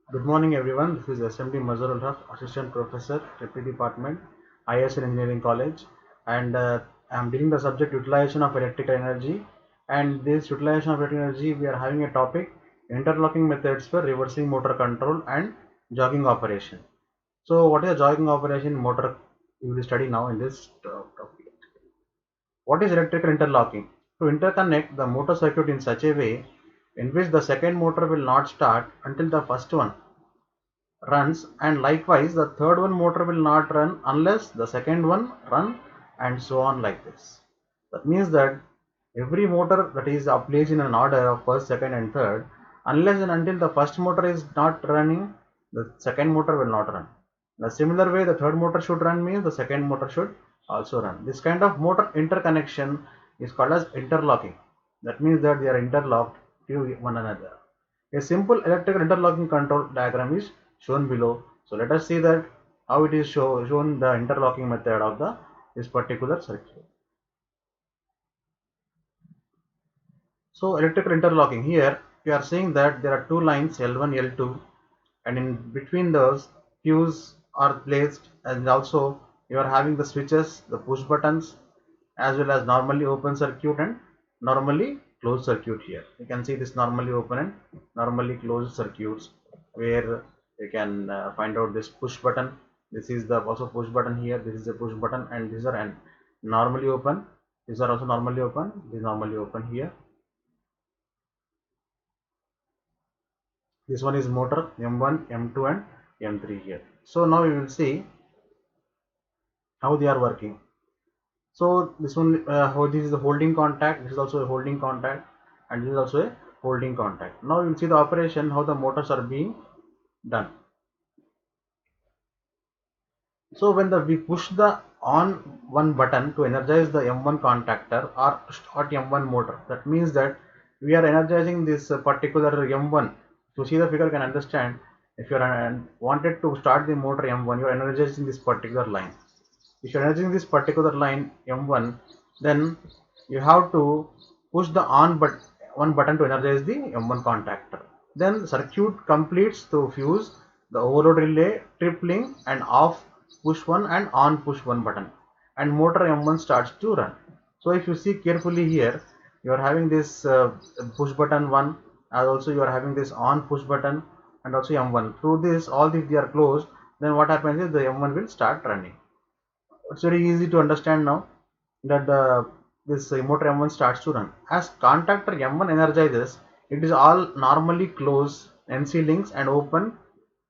Good morning everyone. This is SMD Mazharul Haq, Assistant Professor, Deputy Department, ISL Engineering College, and I am dealing the subject utilization of electrical energy. And this utilization of electrical energy, we are having a topic interlocking methods for reversing motor control and jogging operation. So, what is a jogging operation motor? We will study now in this topic. What is electrical interlocking? To interconnect the motor circuit in such a way in which the second motor will not start until the first one runs, and likewise the third one motor will not run unless the second one run, and so on like this. That means that every motor that is placed in an order of first, second and third, unless and until the first motor is not running, the second motor will not run. In a similar way, the third motor should run means the second motor should also run. This kind of motor interconnection is called as interlocking. That means that they are interlocked to one another. A simple electrical interlocking control diagram is shown below. So let us see that how it is shown the interlocking method of this particular circuit. So electrical interlocking, here we are seeing that there are two lines L1, L2, and in between those fuse are placed, and also you are having the switches, the push buttons, as well as normally open circuit and normally closed circuit. Here you can see this normally open and normally closed circuits, where you can find out this push button. This is the also push button here, this is the push button, and these are normally open, these are also normally open, this is normally open here. This one is motor M1, M2 and M3 here. So now we will see how they are working. So this one, how this is the holding contact, this is also a holding contact, and this is also a holding contact. Now you will see the operation, how the motors are being done. So when we push the on one button to energize the M1 contactor or start M1 motor, that means that we are energizing this particular M1. To see the figure, can understand, if you are wanted to start the motor M1, you are energizing this particular line. If you are energizing this particular line M1, then you have to push the on but one button to energize the M1 contactor. Then the circuit completes to fuse the overload relay, trip link, and off push one and on push one button, and motor M1 starts to run. So if you see carefully here, you are having this push button 1, as also you are having this on push button, and also M1. Through this, all if they are closed, then what happens is the M1 will start running. It's very easy to understand now that this motor M1 starts to run. As contactor M1 energizes, it is all normally closed NC links and open,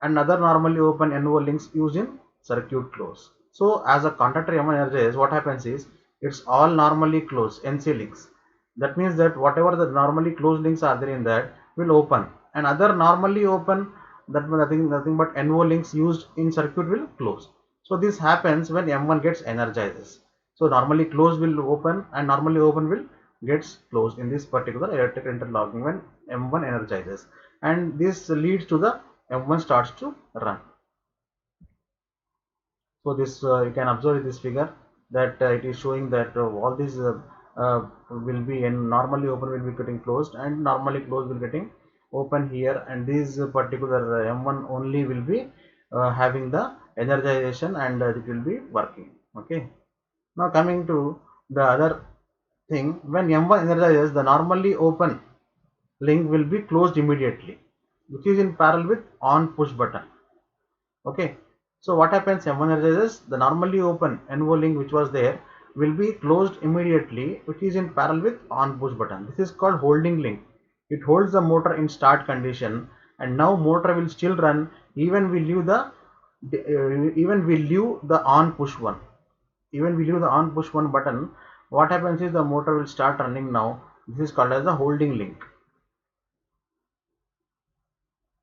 and other normally open NO links used in circuit close. So as a contactor M1 energizes, what happens is it's all normally closed NC links. That means that whatever the normally closed links are there in that will open, and other normally open, that nothing but NO links used in circuit will close. So this happens when M1 gets energizes. So normally closed will open and normally open will gets closed in this particular electrical interlocking when M1 energizes, and this leads to the M1 starts to run. So this you can observe this figure that it is showing that all these will be, and normally open will be getting closed and normally closed will getting open here, and this particular M1 only will be having the energization, and it will be working. Okay. Now coming to the other thing, when M1 energizes, the normally open link will be closed immediately, which is in parallel with on push button. Okay. So what happens, M1 energizes, the normally open NO link which was there will be closed immediately, which is in parallel with on push button. This is called holding link. It holds the motor in start condition, and now motor will still run even we leave the on push one. Even we leave the on push one button, what happens is the motor will start running now. This is called as the holding link.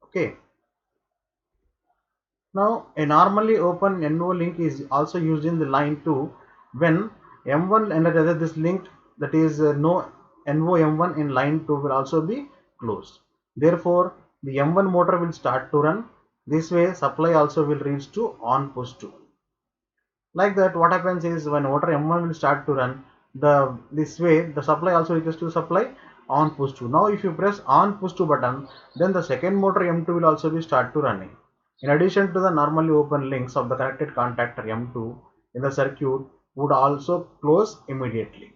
Okay. Now a normally open NO link is also used in the line 2 when M1 energizes. This link, that is no NO M1 in line 2 will also be closed. Therefore the M1 motor will start to run. This way supply also will reach to on push 2. Like that, what happens is when motor M1 will start to run, this way the supply also reaches to supply on push to. Now if you press on push to button, then the second motor M2 will also be start to running. In addition to the normally open links of the connected contactor M2 in the circuit would also close immediately.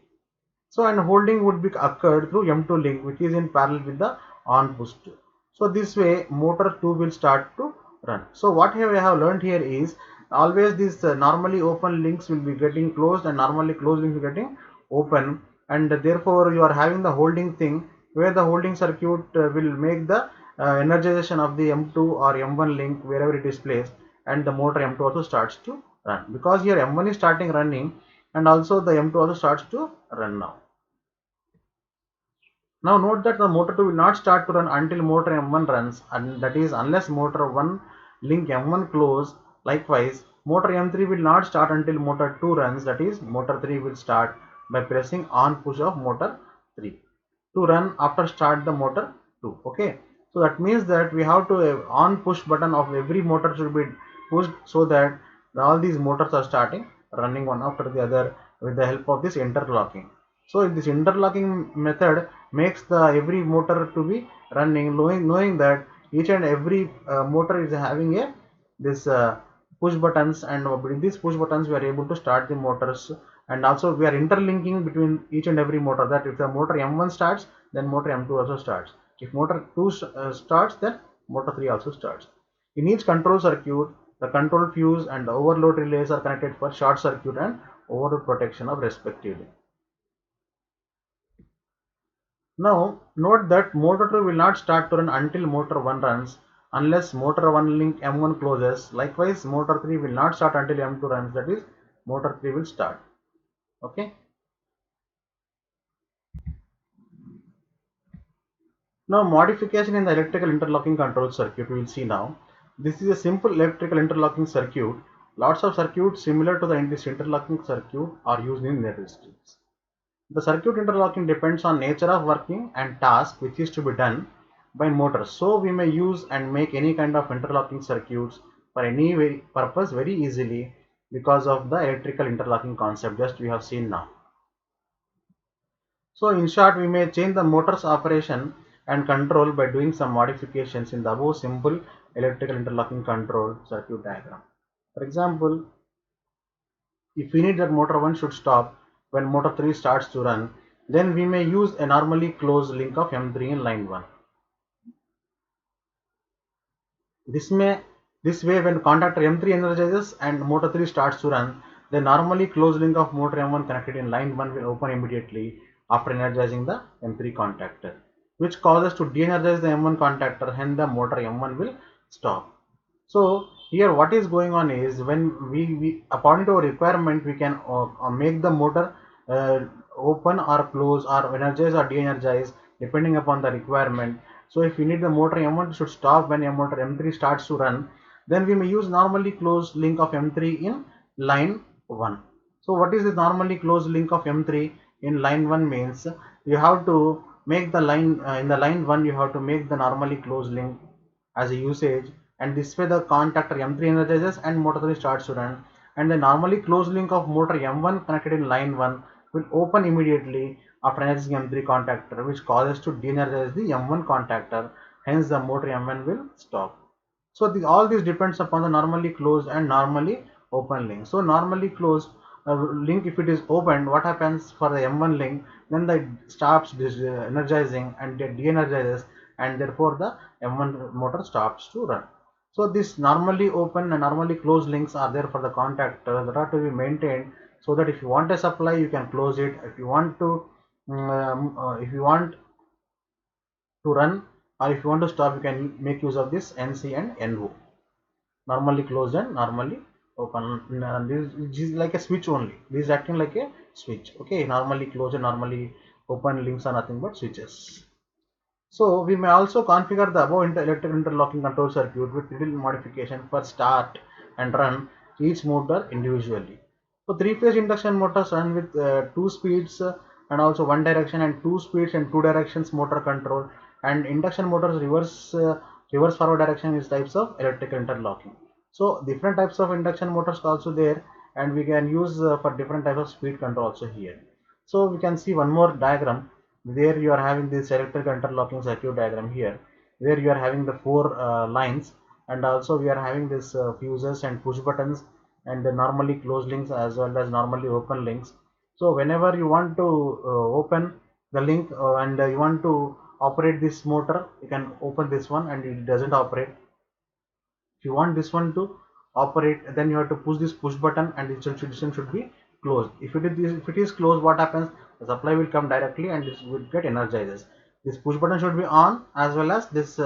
So and holding would be occurred through M2 link which is in parallel with the on push to. So this way motor 2 will start to run. So what I have learned here is always these normally open links will be getting closed and normally closed links will be getting open, and therefore you are having the holding thing where the holding circuit will make the energization of the M2 or M1 link wherever it is placed, and the motor M2 also starts to run because here M1 is starting running and also the M2 also starts to run now. Now note that the motor 2 will not start to run until motor M1 runs, and that is unless motor 1 link M1 close. Likewise, motor M3 will not start until motor 2 runs, that is motor 3 will start by pressing on push of motor 3 to run after start the motor 2. Okay, so that means that we have to on push button of every motor should be pushed so that all these motors are starting running one after the other with the help of this interlocking. So this interlocking method makes the every motor to be running, knowing that each and every motor is having a this push buttons, and with these push buttons we are able to start the motors, and also we are interlinking between each and every motor, that if the motor M1 starts then motor M2 also starts, if motor 2 starts then motor 3 also starts. In each control circuit the control fuse and the overload relays are connected for short circuit and overload protection of respectively. Now note that motor 2 will not start to run until motor 1 runs unless motor 1 link M1 closes. Likewise motor 3 will not start until M2 runs, that is motor 3 will start. Okay. Now modification in the electrical interlocking control circuit we will see now. This is a simple electrical interlocking circuit. Lots of circuits similar to this interlocking circuit are used in their systems. The circuit interlocking depends on nature of working and task which is to be done by motors. So we may use and make any kind of interlocking circuits for any purpose very easily because of the electrical interlocking concept just we have seen now. So in short, we may change the motor's operation and control by doing some modifications in the above simple electrical interlocking control circuit diagram. For example, if we need that motor 1 should stop when motor 3 starts to run, then we may use a normally closed link of M3 in line 1. This way when contactor M3 energizes and motor 3 starts to run, the normally closed link of motor M1 connected in line 1 will open immediately after energizing the M3 contactor, which causes to de-energize the M1 contactor, hence the motor M1 will stop. So here what is going on is when we according to our requirement we can make the motor open or close or energize or de-energize depending upon the requirement. So if we need the motor M1 should stop when motor M3 starts to run, then we may use normally closed link of M3 in line 1. So what is the normally closed link of M3 in line 1 means you have to make the line in the line 1 you have to make the normally closed link as a usage, and this way the contactor M3 energizes and motor 3 starts to run, and the normally closed link of motor M1 connected in line 1 will open immediately after energizing M3 contactor, which causes to de-energize the M1 contactor, hence the motor M1 will stop. So all this depends upon the normally closed and normally open link. So normally closed link, if it is opened, what happens for the M1 link, then the stops energizing and de-energizes, and therefore the M1 motor stops to run. So this normally open and normally closed links are there for the contactor that are to be maintained, so that if you want a supply you can close it, if you want to run or if you want to stop you can make use of this NC and NO, normally closed and normally open. This is like a switch only, this is acting like a switch. Okay, normally closed and normally open links are nothing but switches. So we may also configure the above electrical interlocking control circuit with little modification for start and run each motor individually. So three-phase induction motors run with 2 speeds and also 1 direction, and 2 speeds and 2 directions motor control, and induction motors reverse forward direction is types of electrical interlocking. So different types of induction motors also there, and we can use for different types of speed control also here. So we can see one more diagram. There you are having this electrical interlocking circuit diagram here. There you are having the four lines, and also we are having this fuses and push buttons, and the normally closed links as well as normally open links. So whenever you want to open the link and you want to operate this motor, you can open this one and it doesn't operate. If you want this one to operate, then you have to push this push button and it should be closed. If it is closed, what happens? The supply will come directly and this will get energizes. This push button should be on, as well as this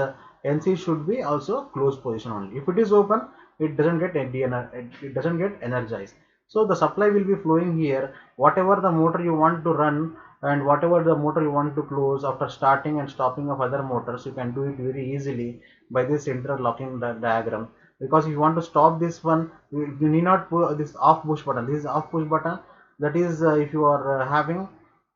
NC should be also closed position only. If it is open, it doesn't get it doesn't get energized. So the supply will be flowing here. Whatever the motor you want to run and whatever the motor you want to close, after starting and stopping of other motors, you can do it very easily by this interlocking diagram. Because if you want to stop this one, you need not put this off push button. This is off push button. That is if you are having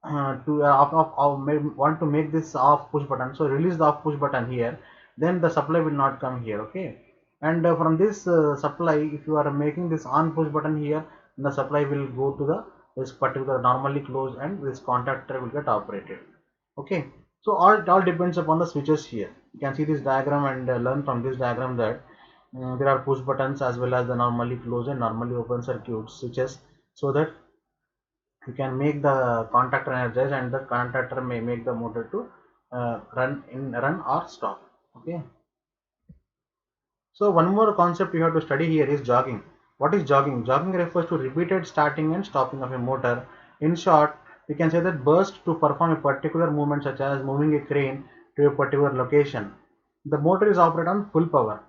to want to make this off push button, so release the off push button here, then the supply will not come here. Okay, and from this supply, if you are making this on push button here, the supply will go to the this particular normally closed and this contactor will get operated. Okay, so it all depends upon the switches here. You can see this diagram and learn from this diagram that there are push buttons as well as the normally closed and normally open circuit switches, so that you can make the contactor energize and the contactor may make the motor to run or stop. Okay, so one more concept you have to study here is jogging. What is jogging? Jogging refers to repeated starting and stopping of a motor. In short, we can say that burst to perform a particular movement, such as moving a crane to a particular location. The motor is operated on full power.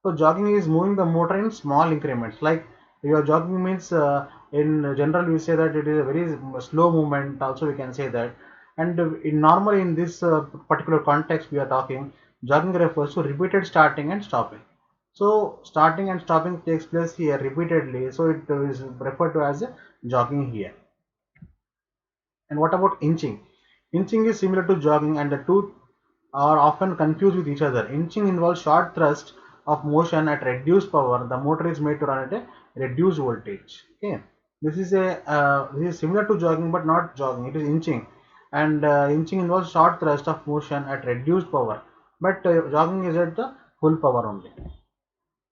So jogging is moving the motor in small increments. Like your jogging means in general we say that it is a very slow movement. Also we can say that. And in normally in this particular context we are talking, jogging refers to repeated starting and stopping. So starting and stopping takes place here repeatedly. So it is referred to as a jogging here. And what about inching? Inching is similar to jogging and the two are often confused with each other. Inching involves short thrust of motion at reduced power. The motor is made to run at a reduced voltage. Okay, this is similar to jogging but not jogging. It is inching, and inching involves short thrust of motion at reduced power, but jogging is at the full power only.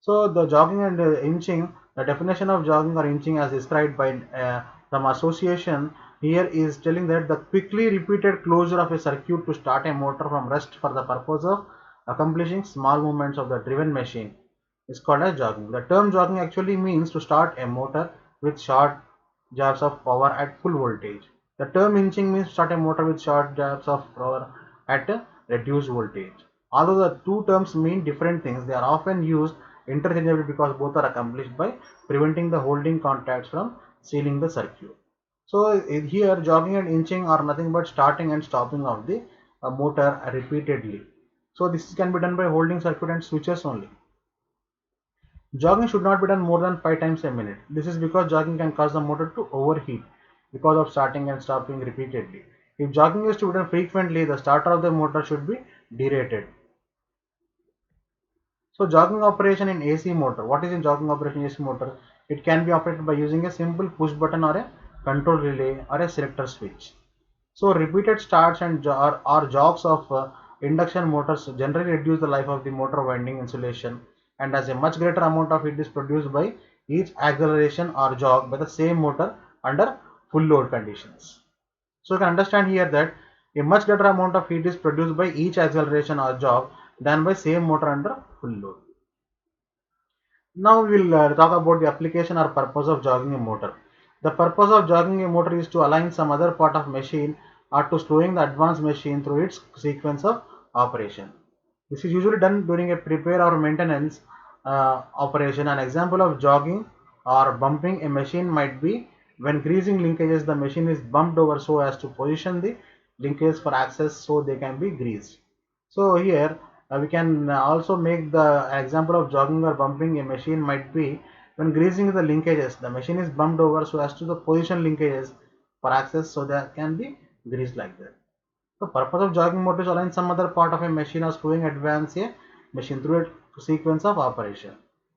So the jogging and inching, the definition of jogging or inching as described by some association here is telling that the quickly repeated closure of a circuit to start a motor from rest for the purpose of accomplishing small movements of the driven machine is called as jogging. The term jogging actually means to start a motor with short jabs of power at full voltage. The term inching means to start a motor with short jabs of power at a reduced voltage. Although the two terms mean different things, they are often used interchangeably because both are accomplished by preventing the holding contacts from sealing the circuit. So here jogging and inching are nothing but starting and stopping of the motor repeatedly. So this can be done by holding circuit and switches only. Jogging should not be done more than 5 times a minute. This is because jogging can cause the motor to overheat because of starting and stopping repeatedly. If jogging is to be done frequently, the starter of the motor should be derated. So jogging operation in AC motor. What is in jogging operation in AC motor? It can be operated by using a simple push button or a control relay or a selector switch. So repeated starts and or jogs of induction motors generally reduce the life of the motor winding insulation, and as a much greater amount of heat is produced by each acceleration or jog by the same motor under full load conditions. So you can understand here that a much greater amount of heat is produced by each acceleration or jog than by same motor under full load. Now we will talk about the application or purpose of jogging a motor. The purpose of jogging a motor is to align some other part of machine or to slowing the advanced machine through its sequence of operation. This is usually done during a repair or maintenance operation. An example of jogging or bumping a machine might be when greasing linkages, the machine is bumped over so as to position the linkages for access so they can be greased. So here we can also make the example of jogging or bumping a machine might be when greasing the linkages, the machine is bumped over so as to the position linkages for access so they can be greased like that. The purpose of jogging motor is to align some other part of a machine or slowing advance a machine through a sequence of operation.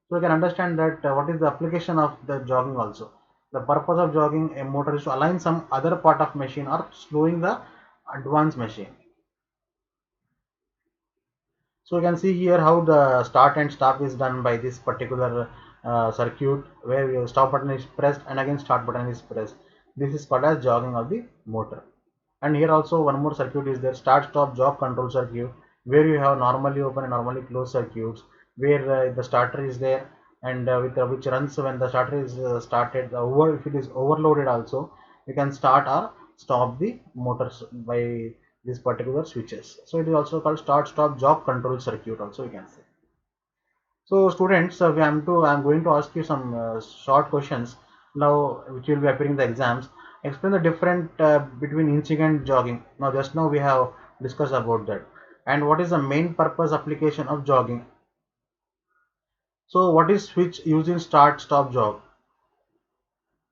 So you can understand that what is the application of the jogging also. The purpose of jogging a motor is to align some other part of machine or slowing the advanced machine. So you can see here how the start and stop is done by this particular circuit, where your stop button is pressed and again start button is pressed. This is called as jogging of the motor. And here also one more circuit is there, start stop jog control circuit, where you have normally open and normally closed circuits, where the starter is there, and with which runs when the starter is started. If it is overloaded also, you can start or stop the motors by these particular switches. So it is also called start stop jog control circuit also, you can say. So students, I'm going to ask you some short questions now, which will be appearing in the exams. Explain the difference between inching and jogging. Now, just now we have discussed about that. And what is the main purpose application of jogging? So, what is switch used in start stop jog?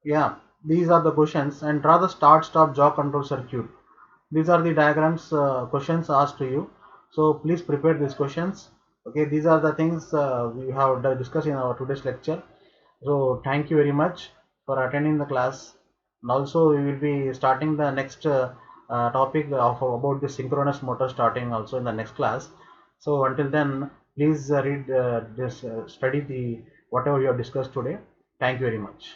Yeah, these are the questions. And draw the start stop jog control circuit. These are the diagrams questions asked to you. So please prepare these questions. Okay, these are the things we have discussed in our today's lecture. So thank you very much for attending the class. And also we will be starting the next topic of about the synchronous motor starting also in the next class. So until then, please read this, study the whatever you have discussed today. Thank you very much.